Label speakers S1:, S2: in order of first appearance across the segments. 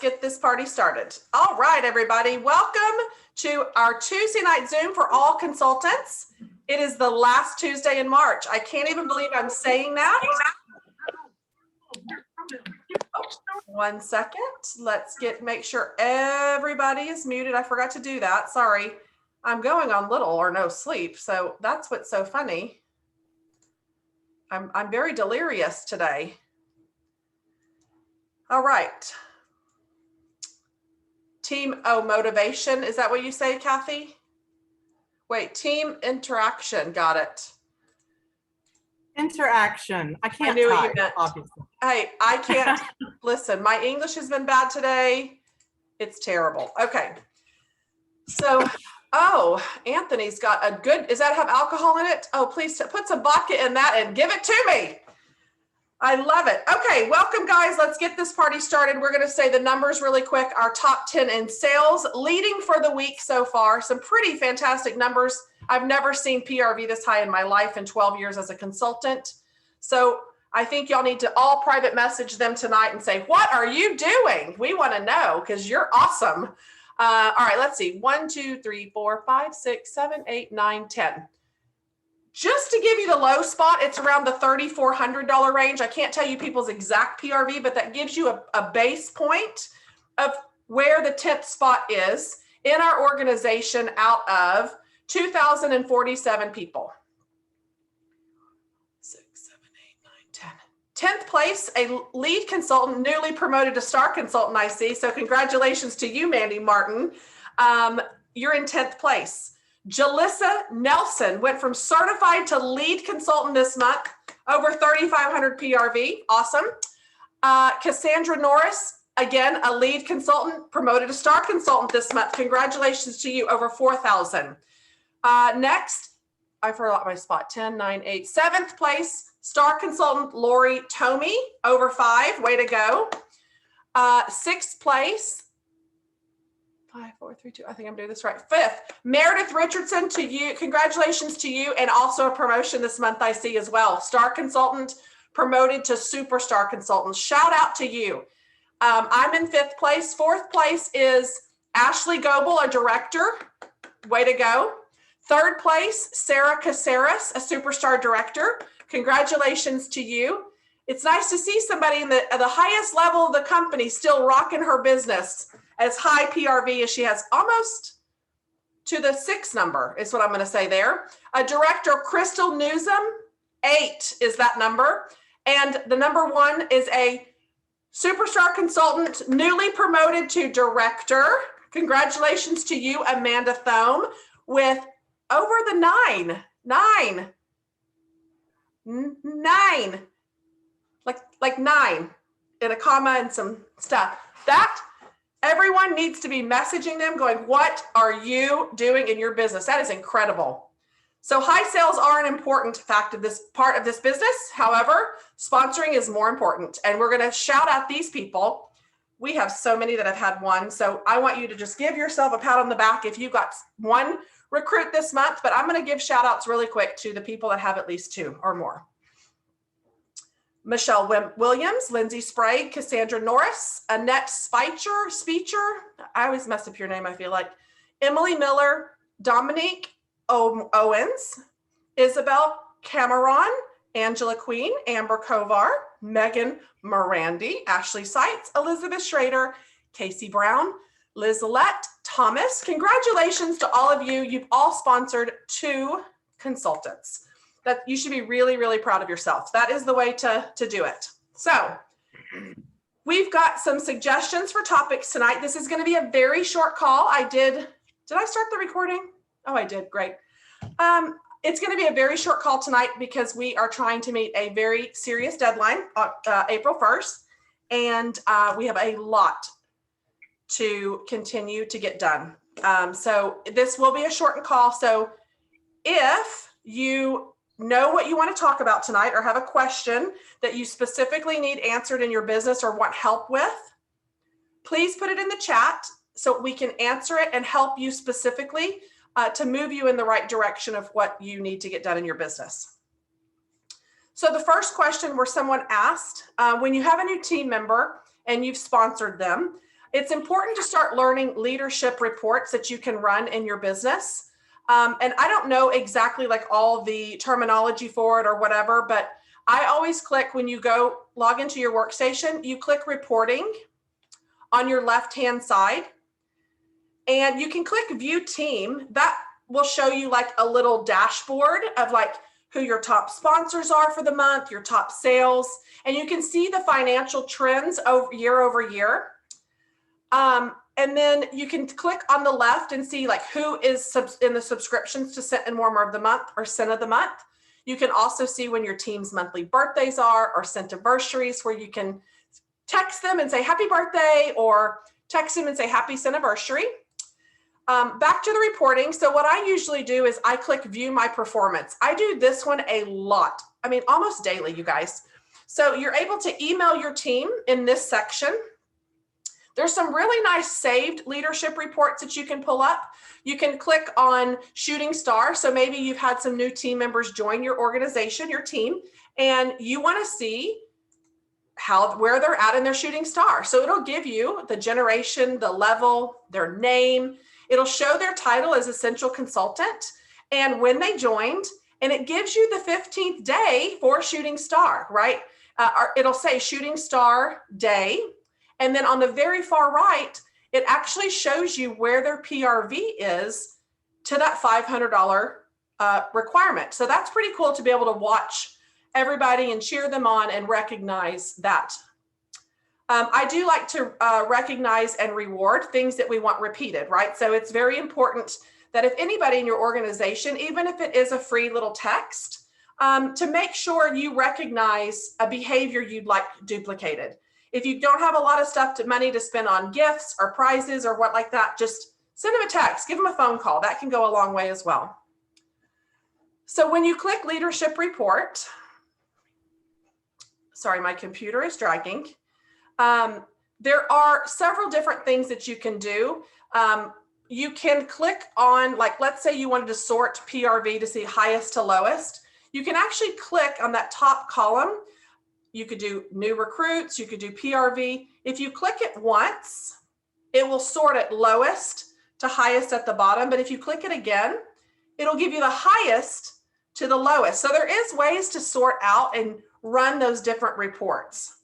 S1: get this party started. All right, everybody, welcome to our Tuesday night Zoom for all consultants. It is the last Tuesday in March. I can't even believe I'm saying that. Oh, 1 second. Let's make sure everybody is muted. I forgot to do that. Sorry. I'm going on little or no sleep, so that's what's so funny. I'm very delirious today. All right. Team, motivation. Is that what you say, Kathy? Wait, team interaction. Got it.
S2: Interaction. I can't
S1: I knew
S2: type,
S1: what you meant.
S2: obviously.
S1: Hey, I can't. Listen, my English has been bad today. It's terrible. Okay. So, Anthony's got a good, does that have alcohol in it? Oh, please put some vodka in that and give it to me. I love it. Okay, welcome guys. Let's get this party started. We're going to say the numbers really quick. Our top 10 in sales, leading for the week so far. Some pretty fantastic numbers. I've never seen PRV this high in my life in 12 years as a consultant. So I think y'all need to all private message them tonight and say, what are you doing? We want to know because you're awesome. All right, let's see. 1, 2, 3, 4, 5, 6, 7, 8, 9, 10. Just to give you the low spot, it's around the $3,400 range. I can't tell you people's exact PRV, but that gives you a base point of where the 10th spot is in our organization out of 2,047 people. 6, 7, 8, 9, 10. 10th place, a lead consultant, newly promoted to star consultant, I see. So congratulations to you, Mandy Martin. You're in 10th place. Jalissa Nelson went from certified to lead consultant this month, over 3,500 PRV. Awesome. Cassandra Norris, again, a lead consultant, promoted to star consultant this month. Congratulations to you, over 4,000. Next, I forgot my spot, 10, 9, 8, 7th place, star consultant Lori Tomey, over 5, way to go. 6th place, 5, 4, 3, 2, I think I'm doing this right. 5th, Meredith Richardson, to you, congratulations to you, and also a promotion this month I see as well. Star consultant, promoted to superstar consultant. Shout out to you. I'm in 5th place. 4th place is Ashley Goebel, a director. Way to go. 3rd place, Sarah Caceres, a superstar director. Congratulations to you. It's nice to see somebody in the highest level of the company still rocking her business as high PRV as she has, almost to the 6 number is what I'm going to say there. A director, Crystal Newsom, 8 is that number. And the number 1 is a superstar consultant, newly promoted to director. Congratulations to you, Amanda Thome, with over the 9, like 9 and a comma and some stuff. That everyone needs to be messaging them going, what are you doing in your business? That is incredible. So high sales are an important fact of this part of this business. However, sponsoring is more important. And we're going to shout out these people. We have so many that have had one. So I want you to just give yourself a pat on the back if you got one recruit this month, but I'm going to give shout outs really quick to the people that have at least 2 or more. Michelle Williams, Lindsay Sprague, Cassandra Norris, Annette Speecher, I always mess up your name, I feel like, Emily Miller, Dominique Owens, Isabel Cameron, Angela Queen, Amber Kovar, Megan Morandi, Ashley Seitz, Elizabeth Schrader, Casey Brown, Lizalette Thomas. Congratulations to all of you. You've all sponsored 2 consultants. That you should be really, really proud of yourself. That is the way to do it. So we've got some suggestions for topics tonight. This is going to be a very short call. Did I start the recording? Oh, I did. Great. It's going to be a very short call tonight because we are trying to meet a very serious deadline on April 1st. And we have a lot to continue to get done. So this will be a shortened call. So if you know what you want to talk about tonight or have a question that you specifically need answered in your business or want help with, please put it in the chat so we can answer it and help you specifically to move you in the right direction of what you need to get done in your business. So the first question where someone asked, when you have a new team member and you've sponsored them, it's important to start learning leadership reports that you can run in your business. And I don't know exactly like all the terminology for it or whatever, but I always click when you go log into your workstation, you click reporting on your left-hand side, and you can click view team. That will show you like a little dashboard of like who your top sponsors are for the month, your top sales, and you can see the financial trends over year. And then you can click on the left and see like who is in the subscriptions to Scent and Warmer of the Month or Scent of the Month. You can also see when your team's monthly birthdays are or Scentiversary, where you can text them and say happy birthday or text them and say happy Scentiversary. Back to the reporting. So what I usually do is I click view my performance. I do this one a lot. I mean, almost daily, you guys. So you're able to email your team in this section. There's some really nice saved leadership reports that you can pull up. You can click on shooting star. So maybe you've had some new team members join your organization, your team, and you want to see where they're at in their shooting star. So it'll give you the generation, the level, their name. It'll show their title as essential consultant and when they joined, and it gives you the 15th day for shooting star, right? It'll say shooting star day. And then on the very far right, it actually shows you where their PRV is to that $500 requirement. So that's pretty cool to be able to watch everybody and cheer them on and recognize that. I do like to recognize and reward things that we want repeated, right? So it's very important that if anybody in your organization, even if it is a free little text, to make sure you recognize a behavior you'd like duplicated. If you don't have a lot of money to spend on gifts or prizes or what like that, just send them a text, give them a phone call. That can go a long way as well. So when you click leadership report, sorry, my computer is dragging. There are several different things that you can do. You can click on, like, let's say you wanted to sort PRV to see highest to lowest. You can actually click on that top column. You could do new recruits, you could do PRV. If you click it once, it will sort it lowest to highest at the bottom. But if you click it again, it'll give you the highest to the lowest. So there is ways to sort out and run those different reports.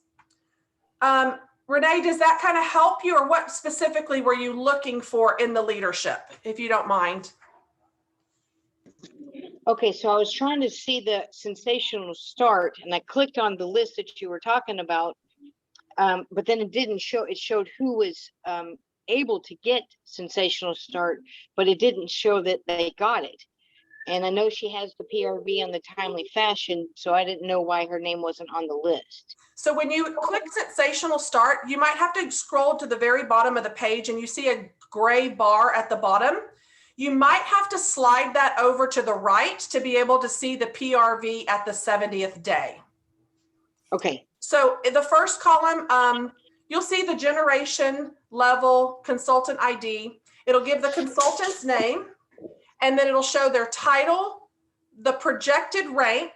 S1: Renee, does that kind of help you, or what specifically were you looking for in the leadership, if you don't mind?
S2: Okay, so I was trying to see the sensational start, and I clicked on the list that you were talking about, but then it didn't show. It showed who was able to get sensational start, but it didn't show that they got it. And I know she has the PRV on the timely fashion, so I didn't know why her name wasn't on the list.
S1: So when you click sensational start, you might have to scroll to the very bottom of the page and you see a gray bar at the bottom. You might have to slide that over to the right to be able to see the PRV at the 70th day.
S2: Okay.
S1: So in the first column, you'll see the generation, level, consultant ID. It'll give the consultant's name, and then it'll show their title, the projected rank.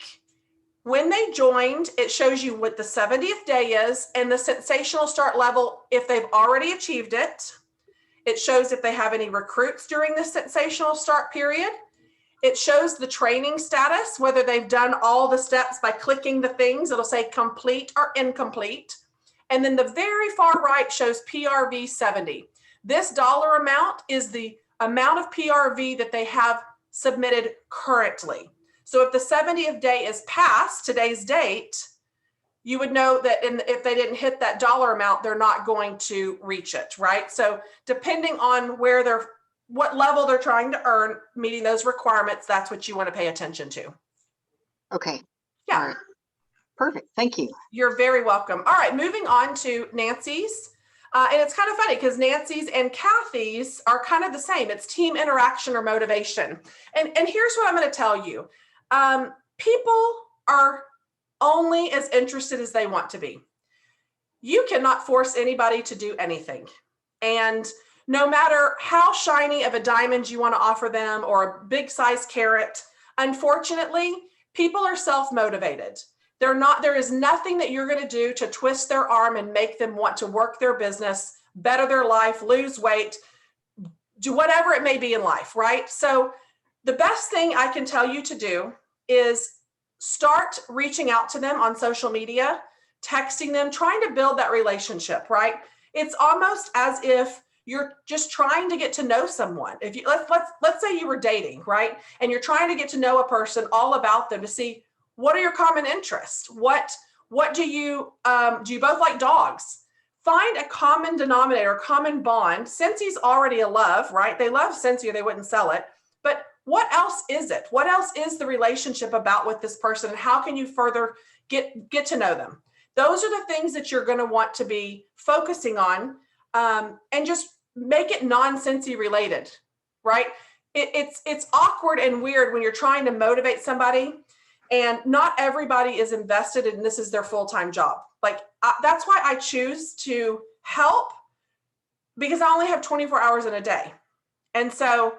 S1: When they joined, it shows you what the 70th day is and the sensational start level if they've already achieved it. It shows if they have any recruits during the sensational start period. It shows the training status, whether they've done all the steps by clicking the things. It'll say complete or incomplete. And then the very far right shows PRV 70. This dollar amount is the amount of PRV that they have submitted currently. So if the 70th day is past today's date, you would know that if they didn't hit that dollar amount, they're not going to reach it, right? So depending on what level they're trying to earn, meeting those requirements, that's what you want to pay attention to.
S2: Okay.
S1: Yeah.
S2: All right. Perfect. Thank you.
S1: You're very welcome. All right, moving on to Nancy's. And it's kind of funny because Nancy's and Kathy's are kind of the same. It's team interaction or motivation. And here's what I'm going to tell you. People are only as interested as they want to be. You cannot force anybody to do anything. And no matter how shiny of a diamond you want to offer them or a big size carrot, unfortunately, people are self-motivated. There is nothing that you're going to do to twist their arm and make them want to work their business better their life, lose weight, do whatever it may be in life, right? So the best thing I can tell you to do is start reaching out to them on social media, texting them, trying to build that relationship, right? It's almost as if you're just trying to get to know someone. If you let's say you were dating, right? And you're trying to get to know a person, all about them, to see what are your common interests? What do you both like dogs? Find a common denominator, common bond. Scentsy's already a love, right? They love Scentsy or they wouldn't sell it. But what else is it? What else is the relationship about with this person? And how can you further get to know them? Those are the things that you're going to want to be focusing on, and just make it non-Scentsy related, right? It's awkward and weird when you're trying to motivate somebody and not everybody is invested and this is their full-time job. Like that's why I choose to help, because I only have 24 hours in a day. And so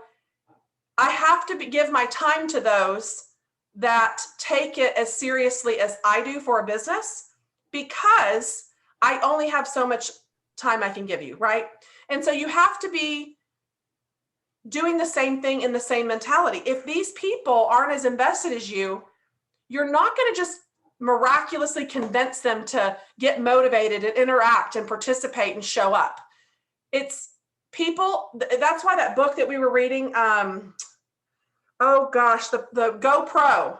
S1: I have to give my time to those that take it as seriously as I do for a business, because I only have so much time I can give you, right? And so you have to be doing the same thing in the same mentality. If these people aren't as invested as you, you're not going to just miraculously convince them to get motivated and interact and participate and show up. It's people. That's why that book that we were reading, oh gosh, the GoPro,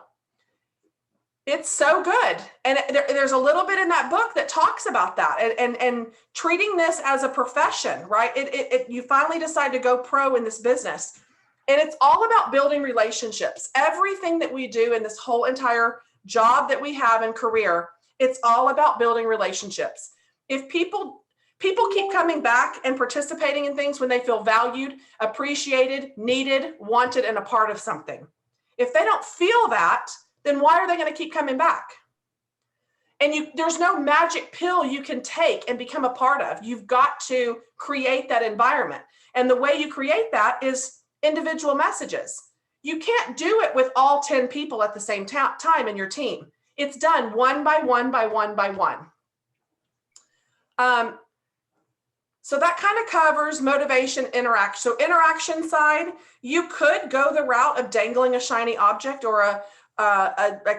S1: it's so good. And there's a little bit in that book that talks about that and treating this as a profession, right? You finally decide to go pro in this business. And it's all about building relationships. Everything that we do in this whole entire job that we have and career, it's all about building relationships. If people keep coming back and participating in things when they feel valued, appreciated, needed, wanted, and a part of something. If they don't feel that, then why are they going to keep coming back? And there's no magic pill you can take and become a part of. You've got to create that environment. And the way you create that is individual messages. You can't do it with all 10 people at the same time in your team. It's done one by one by one by one. So that kind of covers motivation, interaction. So interaction side, you could go the route of dangling a shiny object or a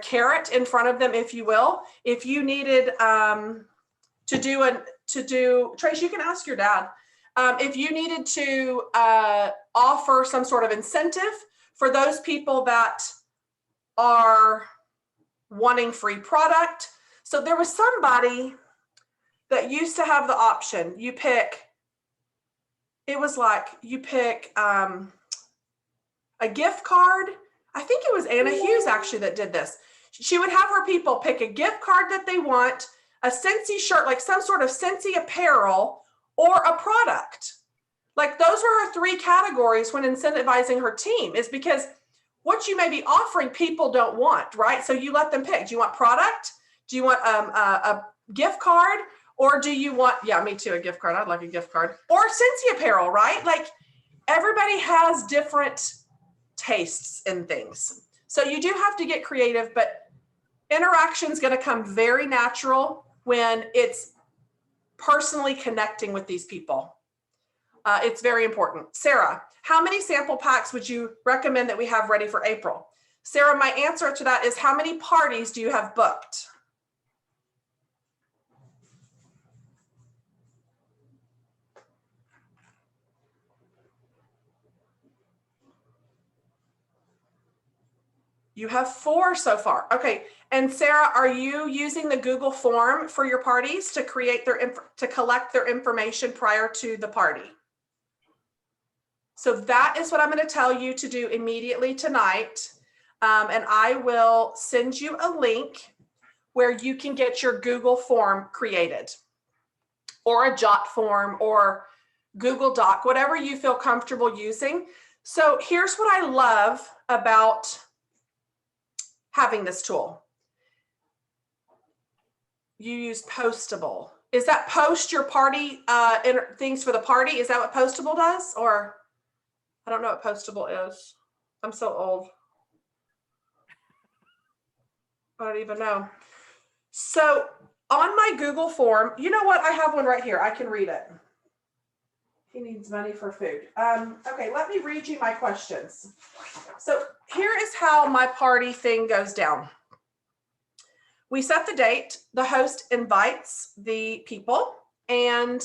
S1: carrot in front of them, if you will. If you needed to do, Trace, you can ask your dad. If you needed to offer some sort of incentive for those people that are wanting free product. So there was somebody that used to have the option. You pick a gift card. I think it was Anna Hughes actually that did this. She would have her people pick a gift card that they want, a Scentsy shirt, like some sort of Scentsy apparel, or a product. Like those were her three categories when incentivizing her team, is because what you may be offering people don't want, right? So you let them pick. Do you want product? Do you want a gift card? Or do you want, yeah, me too, a gift card. I'd like a gift card. Or Scentsy apparel, right? Like everybody has different tastes in things. So you do have to get creative, but interaction is going to come very natural when it's personally connecting with these people. It's very important. Sarah, how many sample packs would you recommend that we have ready for April? Sarah, my answer to that is, how many parties do you have booked? You have 4 so far. Okay. And Sarah, are you using the Google form for your parties to collect their information prior to the party? So that is what I'm going to tell you to do immediately tonight. And I will send you a link where you can get your Google form created, or a Jot form or Google Doc, whatever you feel comfortable using. So here's what I love about having this tool. You use Postable. Is that post your party things for the party? Is that what Postable does? Or I don't know what Postable is. I'm so old. I don't even know. So on my Google form, you know what? I have one right here. I can read it. He needs money for food. Okay, let me read you my questions. So here is how my party thing goes down. We set the date, the host invites the people, and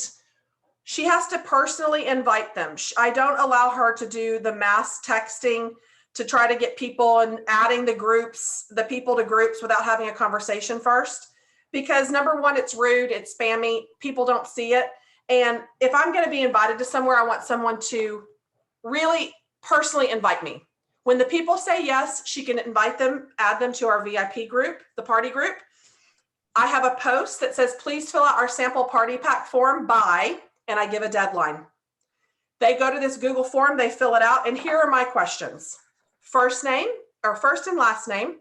S1: she has to personally invite them. I don't allow her to do the mass texting to try to get people and adding the people to groups without having a conversation first. Because number one, it's rude, it's spammy, people don't see it. And if I'm going to be invited to somewhere, I want someone to really personally invite me. When the people say yes, she can invite them, add them to our VIP group, the party group. I have a post that says, please fill out our sample party pack form by, and I give a deadline. They go to this Google form, they fill it out, and here are my questions. First name, or first and last name.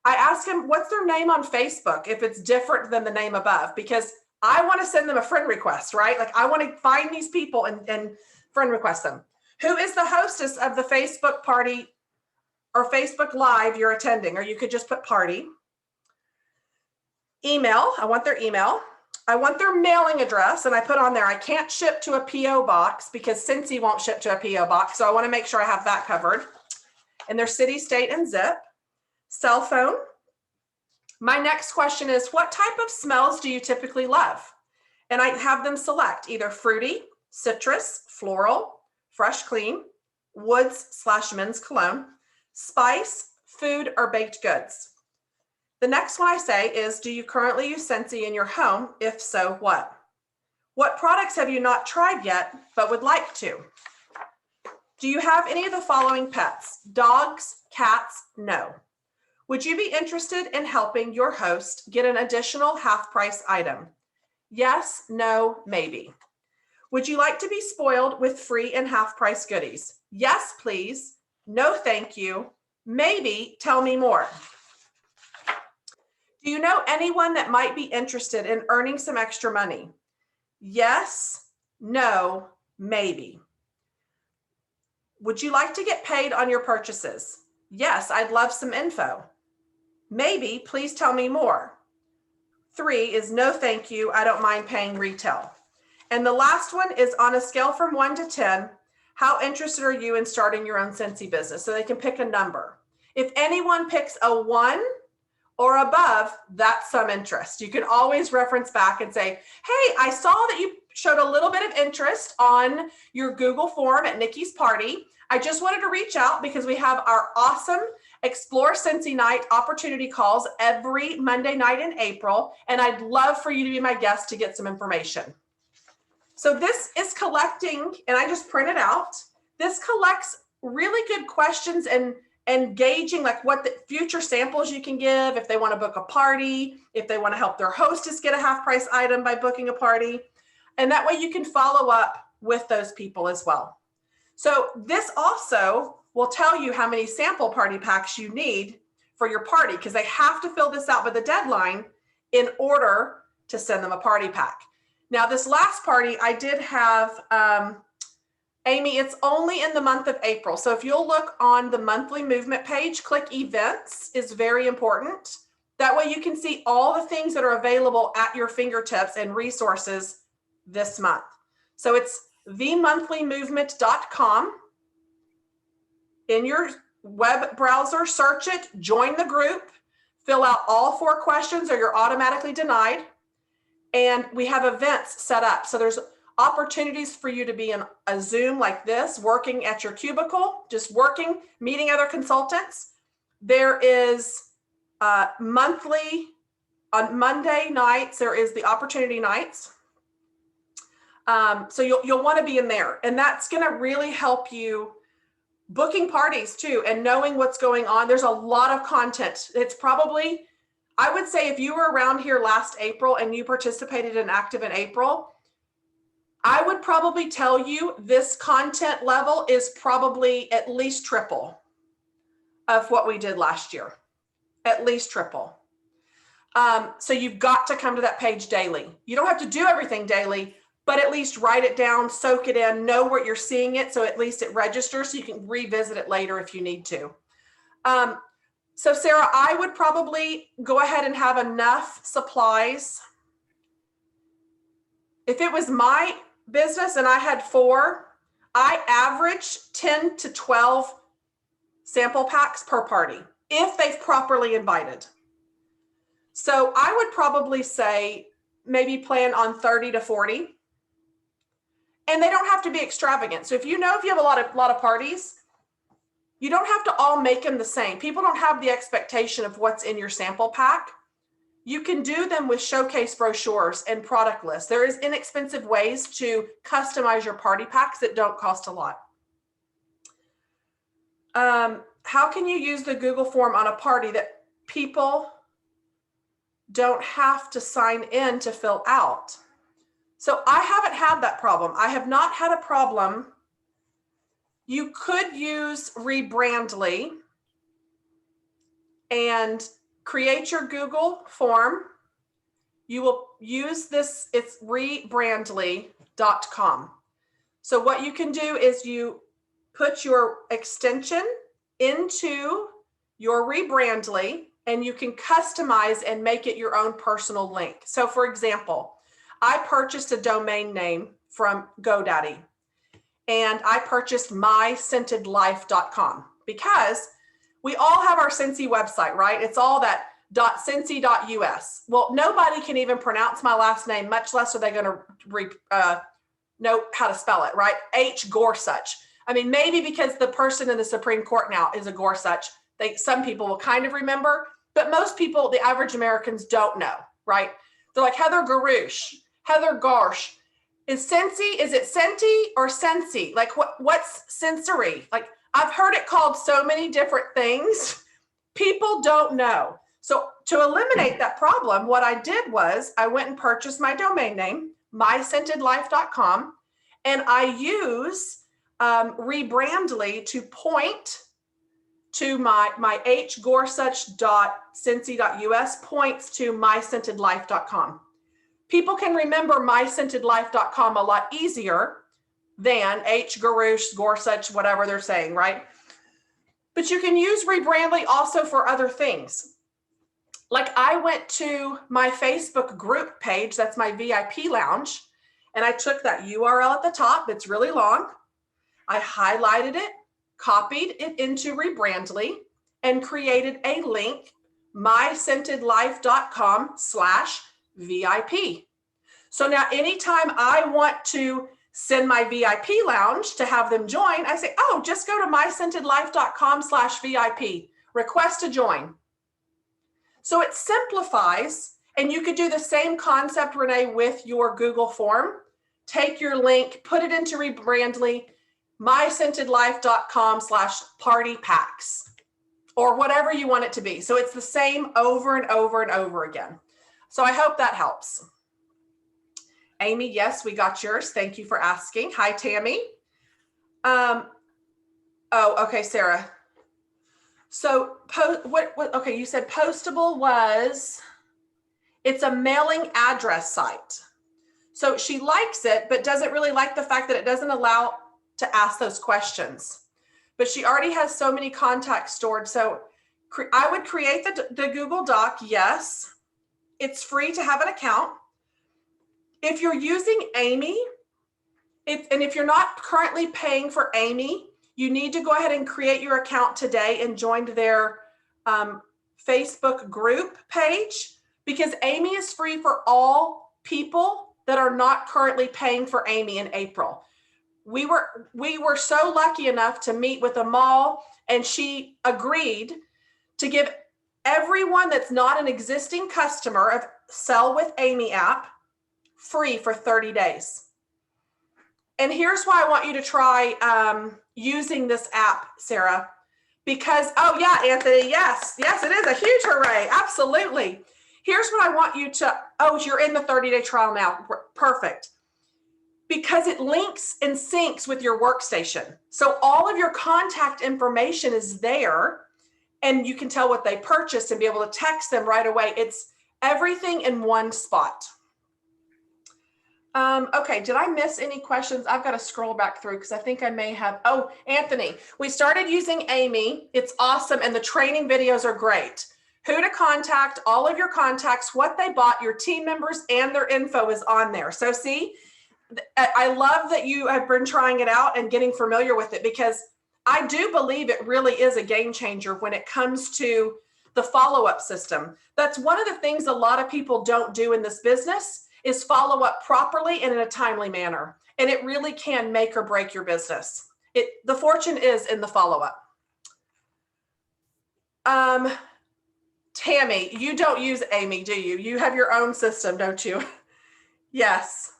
S1: I ask them, what's their name on Facebook if it's different than the name above? Because I want to send them a friend request, right? Like I want to find these people and friend request them. Who is the hostess of the Facebook party or Facebook Live you're attending? Or you could just put party. Email, I want their email. I want their mailing address, and I put on there, I can't ship to a PO box because Scentsy won't ship to a PO box. So I want to make sure I have that covered. And their city, state, and zip. Cell phone. My next question is, what type of smells do you typically love? And I have them select either fruity, citrus, floral, fresh, clean, woods/men's cologne, spice, food, or baked goods. The next one I say is, do you currently use Scentsy in your home? If so, what? What products have you not tried yet, but would like to? Do you have any of the following pets? Dogs, cats? No. Would you be interested in helping your host get an additional half-price item? Yes, no, maybe. Would you like to be spoiled with free and half-price goodies? Yes, please. No, thank you. Maybe, tell me more. Do you know anyone that might be interested in earning some extra money? Yes, no, maybe. Would you like to get paid on your purchases? Yes, I'd love some info. Maybe, please tell me more. 3 is no, thank you. I don't mind paying retail. And the last one is on a scale from 1 to 10, how interested are you in starting your own Scentsy business? So they can pick a number. If anyone picks a 1 or above, that's some interest. You can always reference back and say, hey, I saw that you showed a little bit of interest on your Google form at Nikki's party. I just wanted to reach out because we have our awesome Explore Scentsy Night opportunity calls every Monday night in April, and I'd love for you to be my guest to get some information. So this is collecting, and I just printed out. This collects really good questions and gauging like what the future samples you can give if they want to book a party, if they want to help their hostess get a half-price item by booking a party. And that way you can follow up with those people as well. So this also will tell you how many sample party packs you need for your party, because they have to fill this out by the deadline in order to send them a party pack. Now, this last party, I did have, Amy, it's only in the month of April. So if you'll look on the monthly movement page, click events is very important. That way you can see all the things that are available at your fingertips and resources this month. So it's themonthlymovement.com. In your web browser, search it, join the group, fill out all 4 questions or you're automatically denied. And we have events set up. So there's opportunities for you to be in a Zoom like this, working at your cubicle, just working, meeting other consultants. There is monthly, on Monday nights, there is the opportunity nights. So you'll want to be in there. And that's going to really help you booking parties too, and knowing what's going on. There's a lot of content. It's probably, I would say if you were around here last April and you participated in Active in April, I would probably tell you this content level is probably at least triple of what we did last year, at least triple. So you've got to come to that page daily. You don't have to do everything daily, but at least write it down, soak it in, know where you're seeing it. So at least it registers so you can revisit it later if you need to. So Sarah, I would probably go ahead and have enough supplies. If it was business and I had 4, I average 10 to 12 sample packs per party if they've properly invited. So I would probably say maybe plan on 30 to 40. And they don't have to be extravagant. So if you have a lot of parties, you don't have to all make them the same. People don't have the expectation of what's in your sample pack. You can do them with showcase brochures and product lists. There is inexpensive ways to customize your party packs that don't cost a lot. How can you use the Google form on a party that people don't have to sign in to fill out? So I haven't had that problem. I have not had a problem. You could use Rebrandly and create your Google form. You will use this, it's rebrandly.com. So what you can do is you put your extension into your Rebrandly and you can customize and make it your own personal link. So for example, I purchased a domain name from GoDaddy and I purchased myscentedlife.com because we all have our Scentsy website, right? It's all that .scentsy.us. Well, nobody can even pronounce my last name, much less are they going to know how to spell it, right? H. Gorsuch. I mean, maybe because the person in the Supreme Court now is a Gorsuch, some people will kind of remember, but most people, the average Americans, don't know, right? They're like Heather Garouche, Heather Garsh. Is it Scenty or Scentsy? Like what's sensory? Like I've heard it called so many different things. People don't know. So to eliminate that problem, what I did was I went and purchased my domain name, myscentedlife.com, and I use Rebrandly to point to my hgorsuch.scentsy.us points to myscentedlife.com. People can remember myscentedlife.com a lot easier than H. Garouche, Gorsuch, whatever they're saying, right? But you can use Rebrandly also for other things. Like I went to my Facebook group page, that's my VIP lounge, and I took that URL at the top, it's really long. I highlighted it, copied it into Rebrandly, and created a link, myscentedlife.com/VIP. So now anytime I want to send my VIP lounge to have them join, I say, oh, just go to myscentedlife.com/VIP, request to join. So it simplifies, and you could do the same concept, Renee, with your Google form. Take your link, put it into Rebrandly, myscentedlife.com/party packs, or whatever you want it to be. So it's the same over and over and over again. So I hope that helps. Amy, yes, we got yours. Thank you for asking. Hi, Tammy. Oh, okay, Sarah. So, okay, you said Postable it's a mailing address site. So she likes it, but doesn't really like the fact that it doesn't allow to ask those questions. But she already has so many contacts stored. So I would create the Google Doc. Yes, it's free to have an account. If you're using Amy, and if you're not currently paying for Amy, you need to go ahead and create your account today and join their Facebook group page, because Amy is free for all people that are not currently paying for Amy in April. We were so lucky enough to meet with Amal, and she agreed to give everyone that's not an existing customer of Sell with Amy app free for 30 days. And here's why I want you to try using this app, Sarah, because, oh yeah, Anthony, yes, it is a huge hooray, absolutely. Here's what I want you to, you're in the 30-day trial now, perfect. Because it links and syncs with your workstation. So all of your contact information is there, and you can tell what they purchased and be able to text them right away. It's everything in one spot. Okay, did I miss any questions? I've got to scroll back through because I think I may have. Oh, Anthony, we started using Amy. It's awesome, and the training videos are great. Who to contact, all of your contacts, what they bought, your team members, and their info is on there. So see, I love that you have been trying it out and getting familiar with it, because I do believe it really is a game changer when it comes to the follow-up system. That's one of the things a lot of people don't do in this business, is follow up properly and in a timely manner. And it really can make or break your business. The fortune is in the follow-up. Tammy, you don't use Amy, do you? You have your own system, don't you? Yes.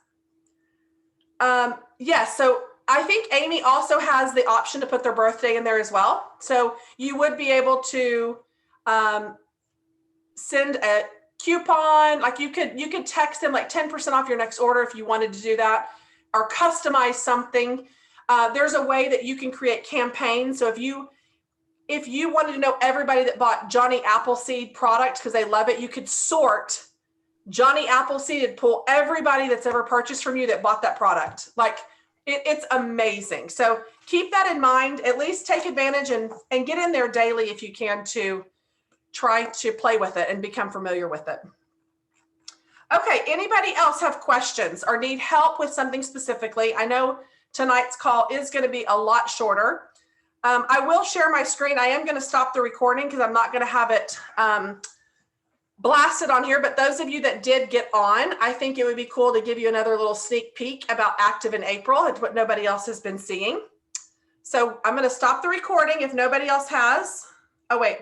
S1: Yes, so I think Amy also has the option to put their birthday in there as well. So you would be able to send a coupon, like you could text them like 10% off your next order if you wanted to do that, or customize something. There's a way that you can create campaigns. So if you wanted to know everybody that bought Johnny Appleseed product because they love it, you could sort Johnny Appleseed and pull everybody that's ever purchased from you that bought that product. Like it's amazing. So keep that in mind. At least take advantage and get in there daily if you can, to try to play with it and become familiar with it. Okay, anybody else have questions or need help with something specifically? I know tonight's call is going to be a lot shorter. I will share my screen. I am going to stop the recording because I'm not going to have it blasted on here. But those of you that did get on, I think it would be cool to give you another little sneak peek about Active in April. It's what nobody else has been seeing. So I'm going to stop the recording if nobody else has. Oh, wait.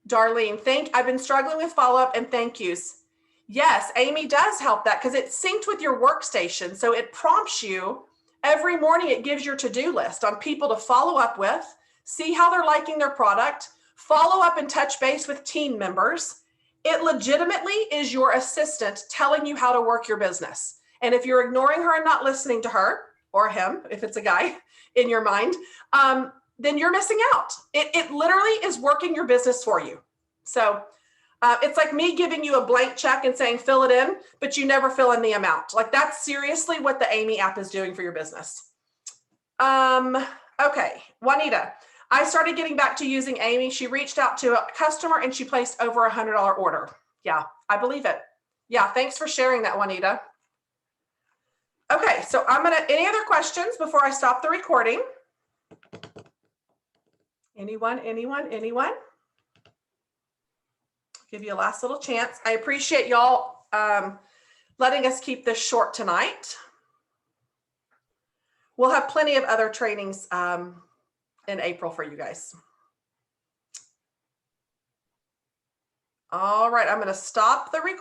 S1: Darlene, I've been struggling with follow-up and thank yous. Yes, Amy does help that because it's synced with your workstation. So it prompts you every morning. It gives your to-do list on people to follow up with, see how they're liking their product, follow up and touch base with team members. It legitimately is your assistant telling you how to work your business. And if you're ignoring her and not listening to her, or him, if it's a guy in your mind, then you're missing out. It literally is working your business for you. So it's like me giving you a blank check and saying, fill it in, but you never fill in the amount. Like that's seriously what the Amy app is doing for your business. Okay, Juanita, I started getting back to using Amy. She reached out to a customer and she placed over $100 order. Yeah, I believe it. Yeah, thanks for sharing that, Juanita. Okay, so any other questions before I stop the recording? Anyone? I'll give you a last little chance. I appreciate y'all letting us keep this short tonight. We'll have plenty of other trainings in April for you guys. All right, I'm going to stop the recording.